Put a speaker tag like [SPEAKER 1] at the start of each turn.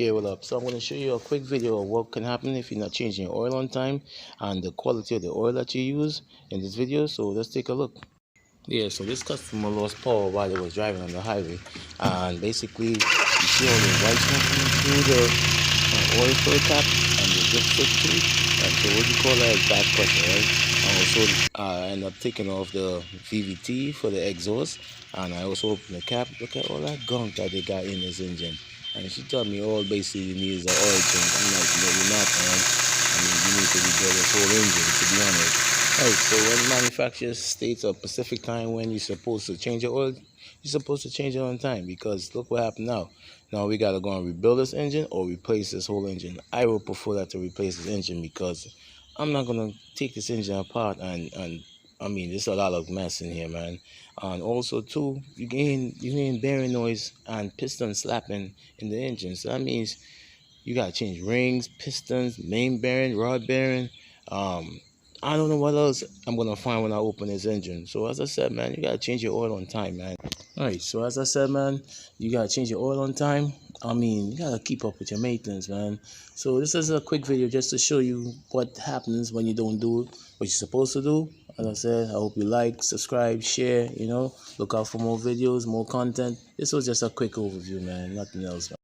[SPEAKER 1] Yeah, well up. So I'm going to show you a quick video of what can happen if you're not changing your oil on time and the quality of the oil that you use in this video. So let's take a look. Yeah, so this customer lost power while they was driving on the highway, and basically you see all the white smoke coming through the oil fill cap and the dipstick too. And so what you call that is back pressure, right? And also I end up taking off the VVT for the exhaust, and I also open the cap. Look at all that gunk that they got in this engine. And she told me all basically you need is an oil change. I'm like, no, you're not, man. I mean, you need to rebuild this whole engine, to be honest. Right, so when manufacturer states a specific time when you're supposed to change your oil, you're supposed to change it on time, because look what happened now. Now we got to go and rebuild this engine or replace this whole engine. I would prefer that to replace this engine, because I'm not going to take this engine apart and I mean, there's a lot of mess in here, man. And also too, you gain bearing noise and piston slapping in the engine. So that means you gotta change rings, pistons, main bearing, rod bearing. I don't know what else I'm gonna find when I open this engine. So as I said, man, you gotta change your oil on time, man. Alright, so as I said, man, you gotta change your oil on time. I mean, you gotta keep up with your maintenance, man. So this is a quick video just to show you what happens when you don't do what you're supposed to do. As I said, I hope you like, subscribe, share, look out for more videos, more content. This was just a quick overview, man, nothing else, man.